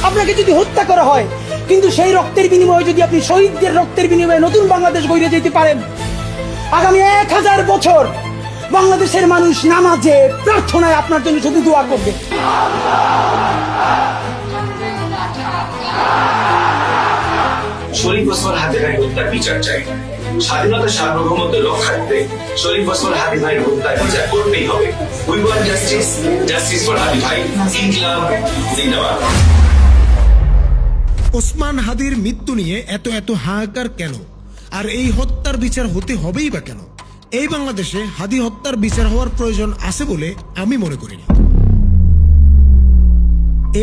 আপনাকে যদি হত্যা করা হয়, কিন্তু সেই রক্তের বিনিময়ে যদি আপনি শহীদদের রক্তের বিনিময়ে নতুন বাংলাদেশ গড়ে যেতে পারেন, আগামী 1000 বছর বাংলাদেশের মানুষ নামাজে প্রার্থনায় আপনার জন্য শুধু দোয়া করবে। শরীফ ওসমান হাদি ভাই হত্যার বিচার চাই। স্বাধীনতা সার্বভৌমত্ব রক্ষার্থে শরীফ ওসমান হাদি ভাইয়ের হত্যার বিচার করতেই হবে। We want justice, justice for Hadi ভাই। ইনকিলাব জিন্দাবাদ। ওসমান হাদির মৃত্যু নিয়ে এত হাহাকার কেন, আর এই হত্যার বিচার হতে হবেই বা কেন? এই বাংলাদেশে হাদি হত্যার বিচার হওয়ার প্রয়োজন আছে বলে আমি মনে করি না।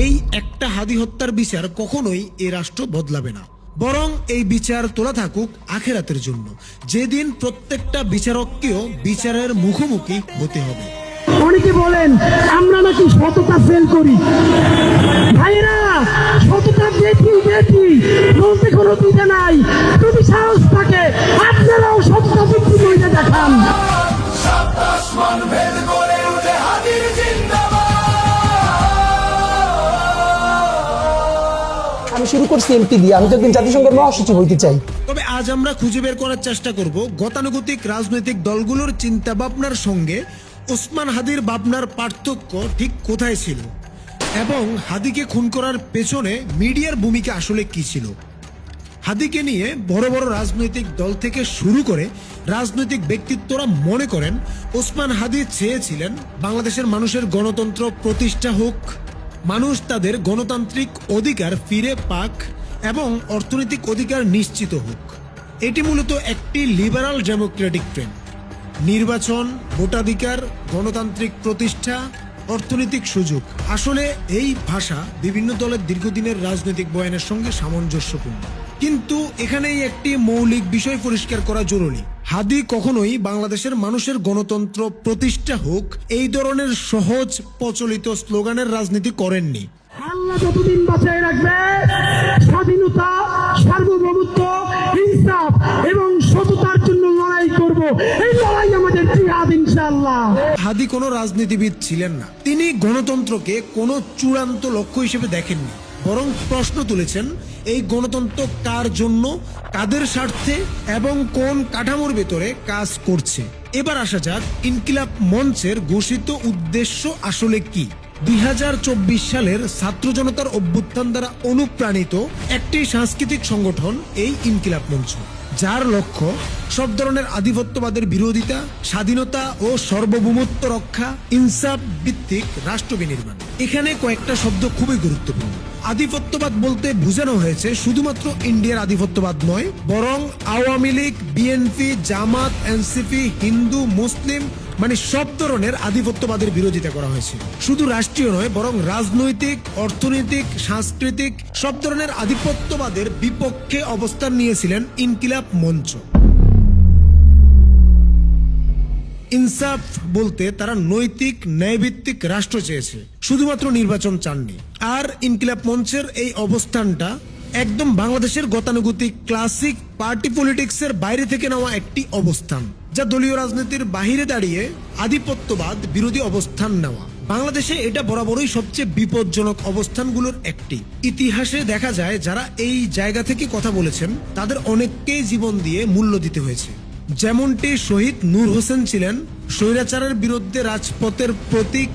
এই একটা হাদি হত্যার বিচার কখনোই এই রাষ্ট্র বদলাবে না, বরং এই বিচার তোলা থাকুক আখেরাতের জন্য, যেদিন প্রত্যেকটা বিচারককেও বিচারের মুখোমুখি হতে হবে। অনেকে বলেন আমরা নাকি সততা ফেল করি। ভাইরা, সততা দেখি বলতে কোনো দিতে নাই। যদি সাহস থাকে আপনারাও সততা বৃদ্ধি করে দেখান। আমি শুরু করছি এমপি দিয়ে, আমি তো একদিন জাতিসংঘের মহাসচিব হইতে চাই। তবে আজ আমরা খুঁজে বের করার চেষ্টা করব গতানুগতিক রাজনৈতিক দলগুলোর চিন্তা ভাবনার সঙ্গে ওসমান হাদির ভাবনার পার্থক্য ঠিক কোথায় ছিল, এবং হাদিকে খুন করার পেছনে মিডিয়ার ভূমিকা আসলে কি ছিল। হাদিকে নিয়ে বড় বড় রাজনৈতিক দল থেকে শুরু করে রাজনৈতিক ব্যক্তিত্বরা মনে করেন ওসমান হাদি চেয়েছিলেন বাংলাদেশের মানুষের গণতন্ত্র প্রতিষ্ঠা হোক, মানুষ তাদের গণতান্ত্রিক অধিকার ফিরে পাক এবং অর্থনৈতিক অধিকার নিশ্চিত হোক। এটি মূলত একটি লিবারাল ডেমোক্রেটিক ট্রেন্ড। নির্বাচন, ভোটাধিকার, গণতান্ত্রিক প্রতিষ্ঠা, অর্থনৈতিক সুযোগ, আসলে এই ভাষা বিভিন্ন দলের দীর্ঘদিনের রাজনৈতিক বয়ানের সঙ্গে সামঞ্জস্যপূর্ণ। কিন্তু এখানেই একটি মৌলিক বিষয় পরিষ্কার করা জরুরি। হাদি কখনোই বাংলাদেশের মানুষের গণতন্ত্র প্রতিষ্ঠা হোক এই ধরনের সহজ প্রচলিত স্লোগানের রাজনীতি করেননি। আল্লাহ যতদিন বাঁচায় রাখবে, স্বাধীনতা, সার্বভৌমত্ব, ইনসাফ এবং সততার জন্য লড়াই করব। এই লড়াই আমাদের জিহাদ ইনশাআল্লাহ। হাদি কোনো রাজনীতিবিদ ছিলেন না। তিনি গণতন্ত্রকে কোনো চূড়ান্ত লক্ষ্য হিসেবে দেখেননি, বরং প্রশ্ন তুলেছেন এই গণতন্ত্র কার জন্য, কাদের স্বার্থে এবং কোন কাঠামোর ভেতরে কাজ করছে। এবার আসা যাক ইনকিলাব মঞ্চের ঘোষিত উদ্দেশ্য আসলে কি। 2024 সালের ছাত্র জনতার অভ্যুত্থান দ্বারা অনুপ্রাণিত একটি সাংস্কৃতিক সংগঠন এই ইনকিলাব মঞ্চ, যার লক্ষ্য সব ধরনের আধিপত্যবাদের বিরোধিতা, স্বাধীনতা ও সার্বভৌমত্ব রক্ষা, ইনসাফ ভিত্তিক রাষ্ট্র বিনির্মাণ। এখানে কয়েকটা শব্দ খুবই গুরুত্বপূর্ণ। আধিপত্যবাদ বলতে বোঝানো হয়েছে শুধুমাত্র ইন্ডিয়ার আধিপত্যবাদ নয়, বরং আওয়ামী লীগ, বিএনপি, জামাত, এনসিপি, হিন্দু, মুসলিম, মানে সব ধরনের আধিপত্যবাদের বিরোধিতা করা হয়েছে। শুধু রাষ্ট্রীয় নয়, বরং রাজনৈতিক, অর্থনৈতিক, সাংস্কৃতিক সব ধরনের আধিপত্যবাদের বিপক্ষে অবস্থান নিয়েছিলেন ইনকিলাব মঞ্চ। ইনসাফ বলতে তারা নৈতিক, ন্যায়ভিত্তিক রাষ্ট্র চেয়েছে, শুধুমাত্র নির্বাচন চাননি। আর ইনকিলাব মঞ্চের এই অবস্থানটা একদম বাংলাদেশের গতানুগতিক ক্লাসিক পার্টি পলিটিক্সের বাইরে থেকে নেওয়া একটি অবস্থান, যা দলীয় রাজনীতির বাহিরে দাঁড়িয়ে আধিপত্যবাদ বিরোধী অবস্থান নেওয়া। বাংলাদেশে এটা বরাবরই সবচেয়ে বিপজ্জনক অবস্থানগুলোর একটি। ইতিহাসে দেখা যায় যারা এই জায়গা থেকে কথা বলেছেন তাদের অনেককেই জীবন দিয়ে মূল্য দিতে হয়েছে। যেমনটি শহীদ নূর হোসেন ছিলেন স্বৈরাচারের বিরুদ্ধে রাজপথের প্রতীক,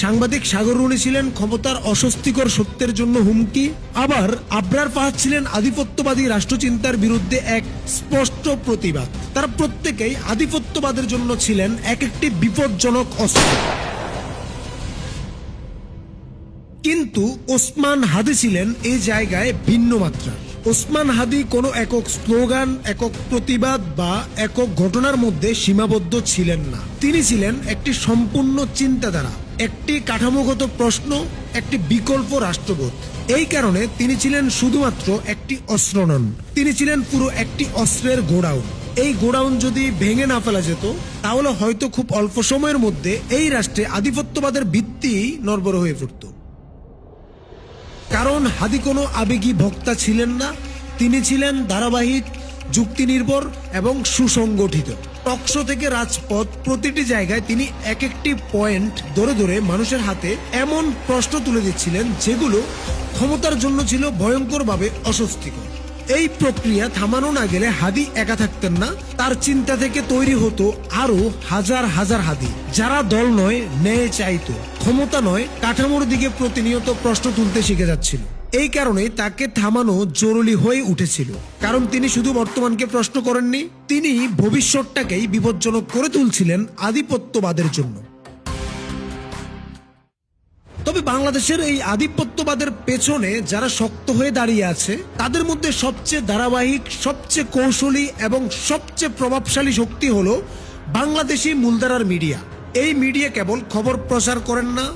সাংবাদিক সাগর রুনি ছিলেন ক্ষমতার অস্বস্তিকর সত্যের জন্য হুমকি, আবার আবরার ফাহাদ ছিলেন আধিপত্যবাদী রাষ্ট্রচিন্তার বিরুদ্ধে এক স্পষ্ট প্রতিবাদ। তারা প্রত্যেকেই আধিপত্যবাদের জন্য ছিলেন এক একটি বিপজ্জনক অস্ত্র। কিন্তু ওসমান হাদি ছিলেন এই জায়গায় ভিন্ন মাত্রা। ওসমান হাদি কোনো একক স্লোগান, একক প্রতিবাদ বা একক ঘটনার মধ্যে সীমাবদ্ধ ছিলেন না। তিনি ছিলেন একটি সম্পূর্ণ চিন্তাধারা, একটি কাঠামোগত প্রশ্ন, একটি বিকল্প রাষ্ট্রবোধ। এই কারণে তিনি ছিলেন শুধুমাত্র একটি অস্ত্র নন, তিনি ছিলেন পুরো একটি অস্ত্রের গোডাউন। এই গোডাউন যদি ভেঙে না ফেলা যেত, তাহলে হয়তো খুব অল্প সময়ের মধ্যে এই রাষ্ট্রে আধিপত্যবাদের ভিত্তি নড়বড় হয়ে পড়ত। কারণ হাদি কোনো আবেগী বক্তা ছিলেন না, তিনি ছিলেন ধারাবাহিক, যুক্তি নির্ভর এবং সুসংগঠিত। টকশো থেকে রাজপথ, প্রতিটি জায়গায় তিনি এক একটি পয়েন্ট ধরে ধরে মানুষের হাতে এমন প্রশ্ন তুলে দিচ্ছিলেন যেগুলো ক্ষমতার জন্য ছিল ভয়ঙ্করভাবে অস্বস্তিকর। এই প্রক্রিয়া থামানো না গেলে হাদি একা থাকতেন না, তার চিন্তা থেকে তৈরি হতো আরো হাজার হাজার হাদি, যারা দল নয় ন্যায় চাইতো, ক্ষমতা নয় কাঠামোর দিকে প্রতিনিয়ত প্রশ্ন তুলতে শিখে যাচ্ছিল। এই কারণে তাকে থামানো জরুরি হয়ে উঠেছিল, কারণ তিনি শুধু বর্তমানকে প্রশ্ন করেননি, তিনি ভবিষ্যৎটাকেই বিপজ্জনক করে তুলছিলেন আধিপত্যবাদের জন্য। তবে বাংলাদেশের এই আধিপত্যবাদের পেছনে যারা শক্ত হয়ে দাঁড়িয়ে আছে, তাদের মধ্যে সবচেয়ে ধারাবাহিক, সবচেয়ে কৌশলী এবং সবচেয়ে প্রভাবশালী শক্তি হলো বাংলাদেশি মূলধারার মিডিয়া। এই মিডিয়া কেবল খবর প্রচার করেন না,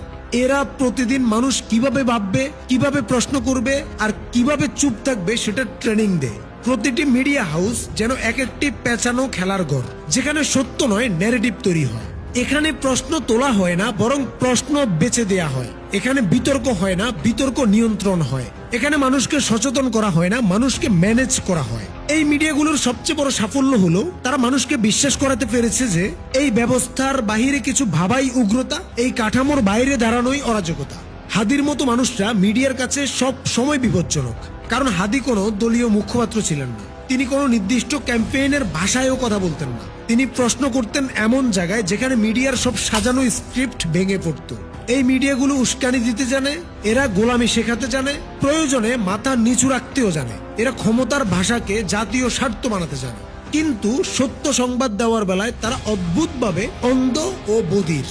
এরা প্রতিদিন মানুষ কিভাবে ভাববে, কিভাবে প্রশ্ন করবে আর কিভাবে চুপ থাকবে সেটা ট্রেনিং দেয়। প্রতিটি মিডিয়া হাউস যেন এক একটি পেঁচানো খেলার ঘর, যেখানে সত্য নয় ন্যারেটিভ তৈরি হয়। এখানে প্রশ্ন তোলা হয় না, বরং প্রশ্ন বেচে দেয়া হয়। এখানে বিতর্ক হয় না, বিতর্ক নিয়ন্ত্রণ হয়। এখানে মানুষকে সচেতন করা হয় না, মানুষকে ম্যানেজ করা হয়। এই মিডিয়াগুলোর সবচেয়ে বড় সাফল্য হলো তারা মানুষকে বিশ্বাস করাতে পেরেছে যে এই ব্যবস্থার বাহিরে কিছু ভাবাই উগ্রতা, এই কাঠামোর বাইরে দাঁড়ানোই অরাজকতা। হাদির মতো মানুষরা মিডিয়ার কাছে সব সময় বিপজ্জনক, কারণ হাদি কোনো দলীয় মুখপাত্র ছিলেন না, তিনি কোনো নির্দিষ্ট ক্যাম্পেইনের ভাষায়ও কথা বলতেন না। তিনি প্রশ্ন করতেন এমন জায়গায় যেখানে মিডিয়ার সব সাজানো স্ক্রিপ্ট ভেঙে পড়তো। এই মিডিয়াগুলো উস্কানি দিতে জানে, এরা গোলামি শেখাতে জানে, প্রয়োজনে মাথা নিচু রাখতেও জানে। এরা ক্ষমতার ভাষাকে জাতীয় স্বার্থ বানাতে জানে, কিন্তু সত্য সংবাদ দেওয়ার বেলায় তারা অদ্ভুতভাবে অন্ধ ও বধির।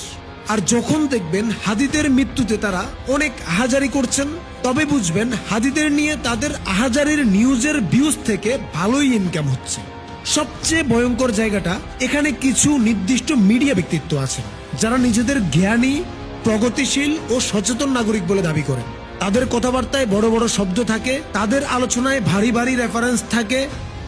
আর যখন দেখবেন হাদিদের মৃত্যুতে তারা অনেক আহাজারি করছেন, তবে বুঝবেন হাদিদের নিয়ে তাদের আহাজারির নিউজের ভিউজ থেকে ভালোই ইনকাম হচ্ছে। সবচেয়ে ভয়ঙ্কর জায়গাটা এখানে কিছু নির্দিষ্ট মিডিয়া ব্যক্তিত্ব আছেন যারা নিজেদের জ্ঞানী, প্রগতিশীল ও সচেতন নাগরিক বলে দাবি করেন। তাদের কথাবার্তায় বড় বড় শব্দ থাকে, তাদের আলোচনায় ভারী ভারী রেফারেন্স থাকে,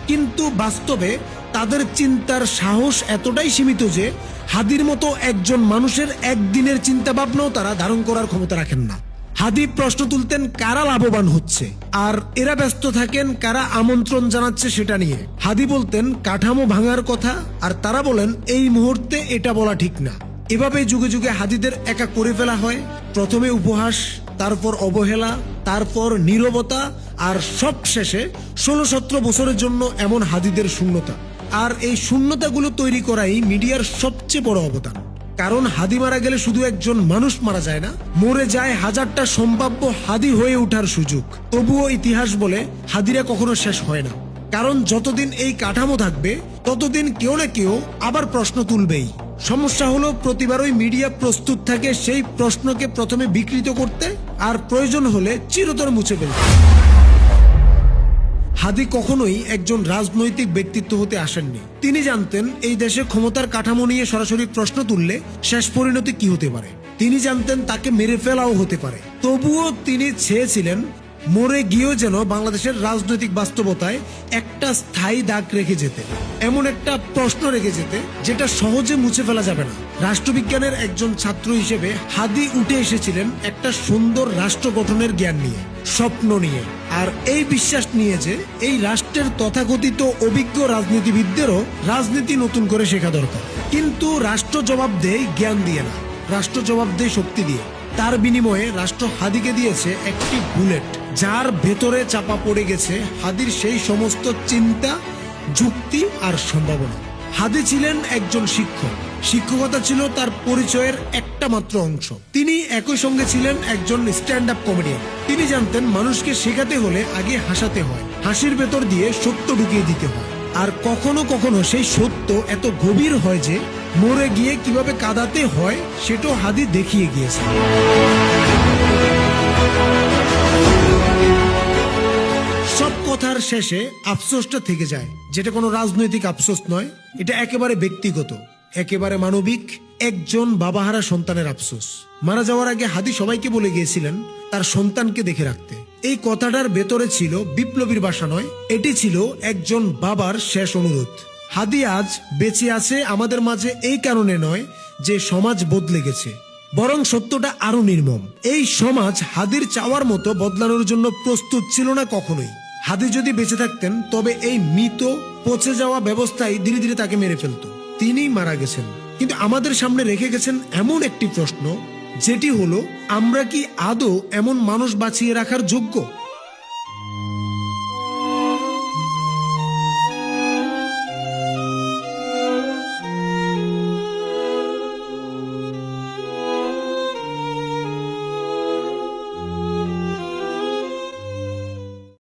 কিন্তু বাস্তবে তাদের চিন্তার সাহস এতটাই সীমিত যে হাদির মতো একজন মানুষের একদিনের চিন্তা ভাবনাও তারা ধারণ করার ক্ষমতা রাখেন না। হাদি প্রশ্ন তুলতেন কারা লাভবান হচ্ছে, আর এরা ব্যস্ত থাকেন কারা আমন্ত্রণ জানাচ্ছে সেটা নিয়ে। হাদি বলতেন কাঠামো ভাঙার কথা, আর তারা বলেন এই মুহূর্তে এটা বলা ঠিক না। এভাবে যুগে যুগে হাদিদের একা করে ফেলা হয়, প্রথমে উপহাস, তারপর অবহেলা, তারপর নীরবতা, আর সব শেষে 16-17 বছরের জন্য এমন হাদিদের শূন্যতা। আর এই শূন্যতাগুলো তৈরি করাই মিডিয়ার সবচেয়ে বড় অবদান। কারণ হাদি মারা গেলে শুধু একজন মানুষ মারা যায় না, মরে যায় হাজারটা সম্ভাব্য হাদি হয়ে ওঠার সুযোগ। তবুও ইতিহাস বলে হাদিরা কখনো শেষ হয় না, কারণ যতদিন এই কাঠামো থাকবে ততদিন কেউ না কেউ আবার প্রশ্ন তুলবেই। সমস্যা হলো প্রতিবারই মিডিয়া প্রস্তুত থাকে সেই প্রশ্নকে প্রথমে বিকৃত করতে, আর প্রয়োজন হলে চিরতরে মুছে ফেলতে। হাদি কখনোই একজন রাজনৈতিক ব্যক্তিত্ব হতে আসেননি। তিনি জানতেন এই দেশে ক্ষমতার কাঠামো নিয়ে সরাসরি প্রশ্ন তুললে শেষ পরিণতি কি হতে পারে। তিনি জানতেন তাকে মেরে ফেলাও হতে পারে। তবুও তিনি চেয়েছিলেন মরে গিয়েও যেন বাংলাদেশের রাজনৈতিক বাস্তবতায় একটা স্থায়ী দাগ রেখে যেতে, এমন একটা প্রশ্ন রেখে যেতে যেটা সহজে মুছে ফেলা যাবে না। রাষ্ট্রবিজ্ঞানের একজন ছাত্র হিসেবে হাদি উঠে এসেছিলেন একটা সুন্দর রাষ্ট্র গঠনের জ্ঞান নিয়ে, স্বপ্ন নিয়ে, আর এই বিশ্বাস নিয়ে যে এই রাষ্ট্রের তথাকথিত অভিজ্ঞ রাজনীতিবিদদেরও রাজনীতি নতুন করে শেখা দরকার। কিন্তু রাষ্ট্র জবাব দেয় জ্ঞান দিয়ে না, রাষ্ট্র জবাব দেয় শক্তি দিয়ে। তার বিনিময়ে রাষ্ট্র হাদিকে দিয়েছে একটি বুলেট, যার ভেতরে চাপা পড়ে গেছে হাদির সেই সমস্ত চিন্তা, যুক্তি আর সম্ভাবনা। হাদি ছিলেন একজন শিক্ষক, শিক্ষকতা ছিল তার পরিচয়ের একটা মাত্র অংশ। তিনি একই সঙ্গে ছিলেন একজন স্ট্যান্ড আপ কমেডিয়ান। তিনি জানতেন মানুষকে শেখাতে হলে আগে হাসাতে হয়, হাসির ভেতর দিয়ে সত্য ঢুকিয়ে দিতে হয়। আর কখনো কখনো সেই সত্য এত গভীর হয় যে মরে গিয়ে কিভাবে কাঁদাতে হয় সেটাও হাদি দেখিয়ে গিয়েছে। সব কথার শেষে আফসোসটা থেকে যায়, যেটা কোনো রাজনৈতিক আফসোস নয়, এটা একেবারে ব্যক্তিগত, একেবারে মানবিক। একজন বাবাহারা সন্তানের আফসোস। মারা যাওয়ার আগে হাদি সবাইকে বলে গিয়েছিলেন তার সন্তানকে দেখে রাখতে। এই কথাটার ভেতরে ছিল বিপ্লবীর ভাষা নয়, এটি ছিল একজন বাবার শেষ অনুরোধ। হাদি আজ বেঁচে আছে আমাদের মাঝে এই কারণে নয় যে সমাজ বদলে গেছে, বরং সত্যটা আরো নির্মম। এই সমাজ হাদির চাওয়ার মতো বদলানোর জন্য প্রস্তুত ছিল না কখনোই। হাদি যদি বেঁচে থাকতেন তবে এই মৃত পচে যাওয়া ব্যবস্থায় ধীরে ধীরে তাকে মেরে ফেলতো। তিনি মারা গেছেন, কিন্তু আমাদের সামনে রেখে গেছেন এমন একটি প্রশ্ন যেটি হলো আমরা কি আদৌ এমন মানুষ বাঁচিয়ে রাখার যোগ্য।